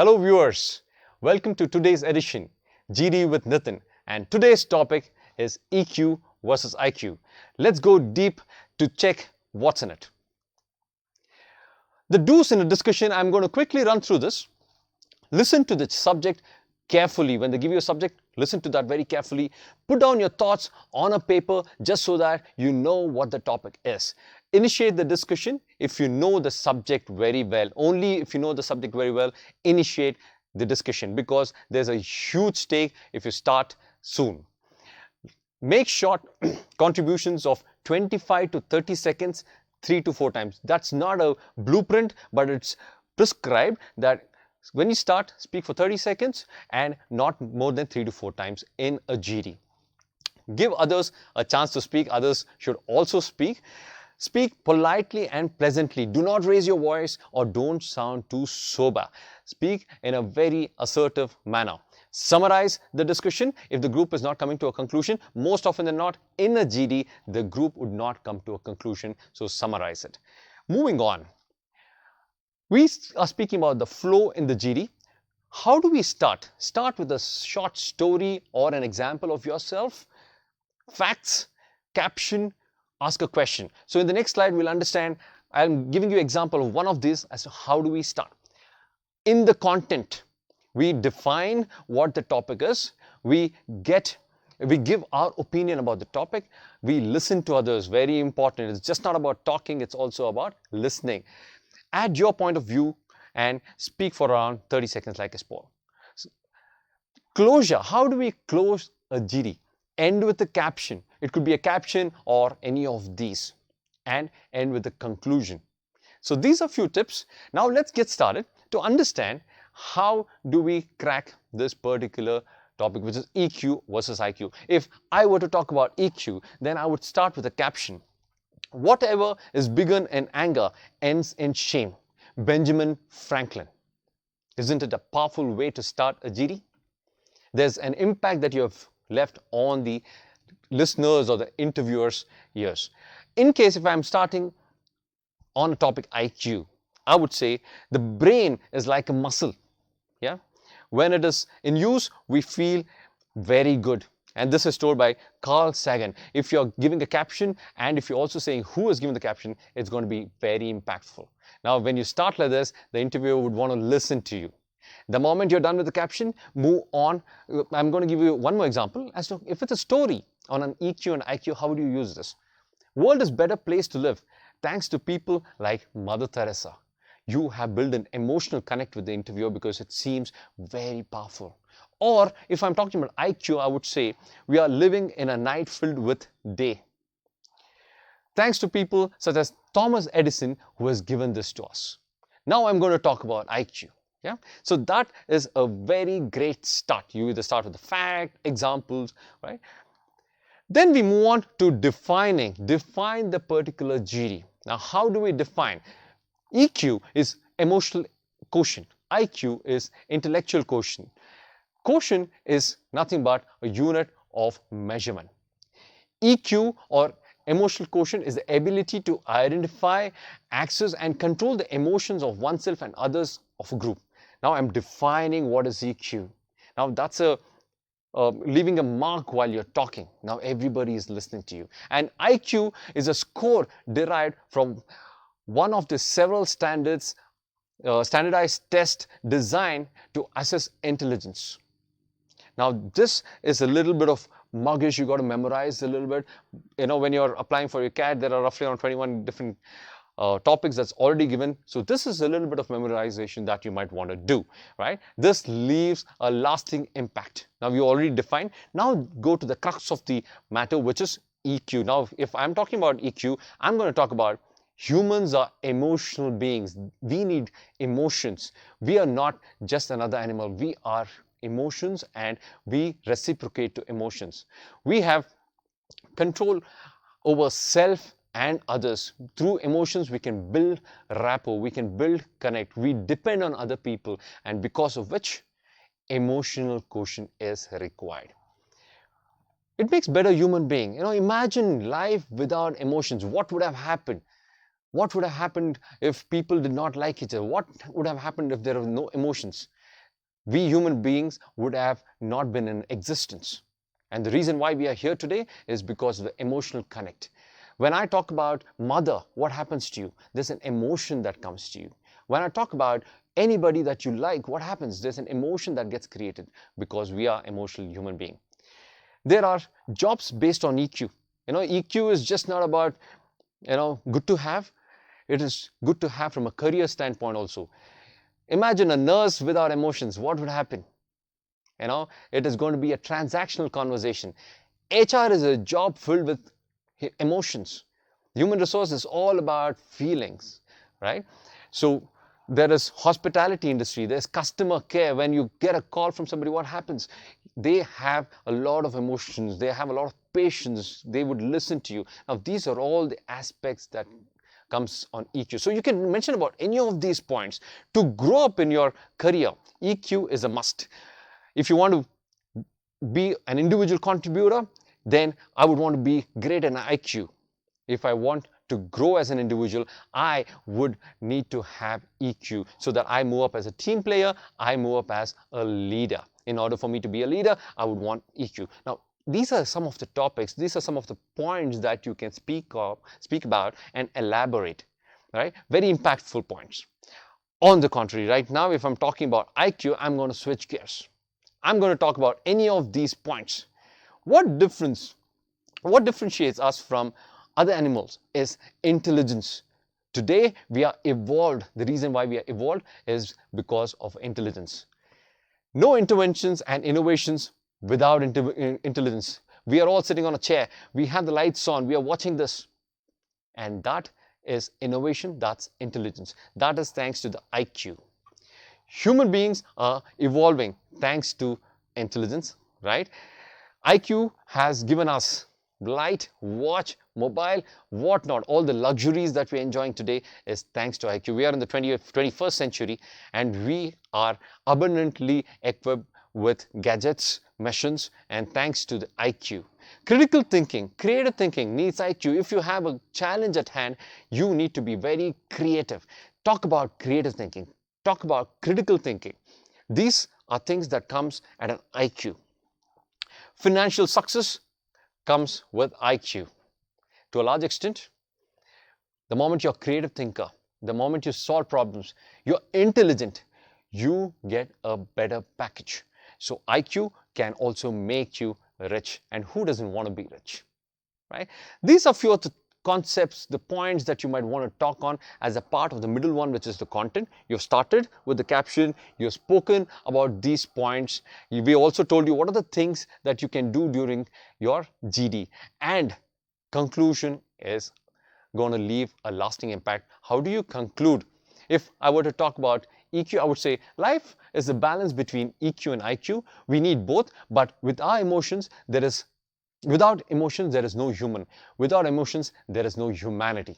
Hello viewers, welcome to today's edition, GD with Nitin, and today's topic is EQ versus IQ. Let's go deep to check what's in it. The do's in a discussion, I'm going to quickly run through this. Listen to the subject carefully. When they give you a subject, listen to that very carefully. Put down your thoughts on a paper just so that you know what the topic is. Initiate the discussion if you know the subject very well. Only if you know the subject very well, initiate the discussion, because there's a huge stake if you start soon. Make short contributions of 25 to 30 seconds, 3 to 4 times. That's not a blueprint, but it's prescribed that when you start, speak for 30 seconds and not more than 3 to 4 times in a GD. Give others a chance to speak. Others should also speak. Speak politely and pleasantly. Do not raise your voice or don't sound too sober. Speak in a very assertive manner. Summarize the discussion. If the group is not coming to a conclusion, most often than not, in a GD, the group would not come to a conclusion. So summarize it. Moving on. We are speaking about the flow in the GD. How do we start? Start with a short story or an example of yourself. Facts, caption, ask a question. So in the next slide, we'll understand. I'm giving you an example of one of these as to how do we start. In the content, we define what the topic is. We give our opinion about the topic. We listen to others. Very important. It's just not about talking. It's also about listening. Add your point of view and speak for around 30 seconds like a sport. Closure. How do we close a GD? End with a caption. It could be a caption or any of these. And end with a conclusion. So these are a few tips. Now let's get started to understand how do we crack this particular topic, which is EQ versus IQ. If I were to talk about EQ, then I would start with a caption. Whatever is begun in anger ends in shame. Benjamin Franklin. Isn't it a powerful way to start a GD? There's an impact that you have left on the listeners or the interviewers' ears. In case if I'm starting on a topic IQ, I would say the brain is like a muscle. Yeah? When it is in use, we feel very good. And this is told by Carl Sagan. If you're giving a caption and if you're also saying who is giving the caption, it's going to be very impactful. Now, when you start like this, the interviewer would want to listen to you. The moment you're done with the caption, move on. I'm going to give you one more example as to if it's a story on an EQ and IQ, how would you use this? World is better place to live thanks to people like Mother Teresa. You have built an emotional connect with the interviewer because it seems very powerful. Or if I'm talking about IQ, I would say we are living in a night filled with day. Thanks to people such as Thomas Edison, who has given this to us. Now I'm going to talk about IQ. Yeah? So that is a very great start. You either start with the fact, examples, right? Then we move on to defining. Define the particular GD. Now, how do we define? EQ is emotional quotient. IQ is intellectual quotient. Quotient is nothing but a unit of measurement. EQ or emotional quotient is the ability to identify, access and control the emotions of oneself and others of a group. Now I'm defining what is EQ. Now that's leaving a mark while you're talking. Now everybody is listening to you. And IQ is a score derived from one of the several standardized tests designed to assess intelligence. Now this is a little bit of muggish. You got to memorize a little bit. You know, when you're applying for your CAT, there are roughly around 21 different topics that's already given. So this is a little bit of memorization that you might want to do, right? This leaves a lasting impact. Now you already defined. Now go to the crux of the matter, which is EQ. Now if I'm talking about EQ, I'm going to talk about humans are emotional beings. We need emotions. We are not just another animal. We are emotions and we reciprocate to emotions. We have control over self and others. Through emotions, we can build rapport, we can build connect, we depend on other people, and because of which emotional quotient is required. It makes better human being. You know, imagine life without emotions. What would have happened? What would have happened if people did not like each other? What would have happened if there were no emotions? we human beings would have not been in existence. And the reason why we are here today is because of the emotional connect. When I talk about mother, what happens to you? There's an emotion that comes to you. When I talk about anybody that you like, what happens? There's an emotion that gets created because we are emotional human beings. There are jobs based on EQ. EQ is just not about, good to have. It is good to have from a career standpoint also. Imagine a nurse without emotions. What would happen? It is going to be a transactional conversation. HR is a job filled with emotions. Human resource is all about feelings, right? So there is hospitality industry, there's customer care. When you get a call from somebody, what happens? They have a lot of emotions, they have a lot of patience, they would listen to you. Now these are all the aspects that comes on EQ. So you can mention about any of these points. To grow up in your career, EQ is a must. If you want to be an individual contributor, then I would want to be great in IQ. If I want to grow as an individual, I would need to have EQ so that I move up as a team player, I move up as a leader. In order for me to be a leader, I would want EQ. Now, these are some of the topics, these are some of the points that you can speak about and elaborate, right? Very impactful points. On the contrary, right now, if I'm talking about IQ, I'm going to switch gears. I'm going to talk about any of these points. What differentiates us from other animals is intelligence. Today, we are evolved. The reason why we are evolved is because of intelligence. No interventions and innovations without intelligence. We are all sitting on a chair. We have the lights on. We are watching this. And that is innovation. That's intelligence. That is thanks to the IQ. Human beings are evolving thanks to intelligence, right? IQ has given us light, watch, mobile, whatnot. All the luxuries that we're enjoying today is thanks to IQ. We are in the 21st century and we are abundantly equipped with gadgets, machines, and thanks to the IQ. Critical thinking, creative thinking needs IQ. If you have a challenge at hand, you need to be very creative. Talk about creative thinking. Talk about critical thinking. These are things that comes at an IQ. Financial success comes with IQ. To a large extent, the moment you're a creative thinker, the moment you solve problems, you're intelligent, you get a better package. So IQ can also make you rich. And who doesn't want to be rich, right? These are few of the concepts, the points that you might want to talk on as a part of the middle one, which is the content. You've started with the caption, you've spoken about these points. We also told you what are the things that you can do during your GD. And conclusion is going to leave a lasting impact. How do you conclude? If I were to talk about EQ, I would say life is a balance between EQ and IQ. We need both, but with our emotions, without emotions, there is no human. Without emotions, there is no humanity.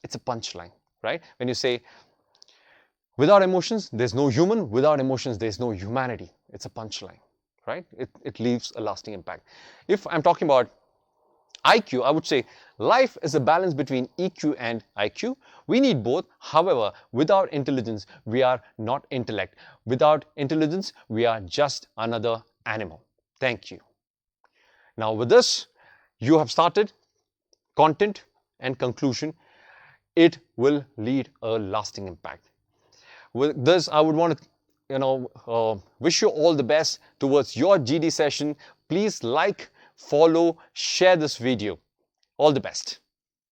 It's a punchline, right? When you say, without emotions, there's no human. Without emotions, there's no humanity. It's a punchline, right? It leaves a lasting impact. If I'm talking about IQ, I would say life is a balance between EQ and IQ. We need both. However, without intelligence, we are not intellect. Without intelligence, we are just another animal. Thank you. Now with this, you have started content and conclusion. It will lead a lasting impact. With this, I would want to wish you all the best towards your GD session. Please like, follow, share this video. All the best.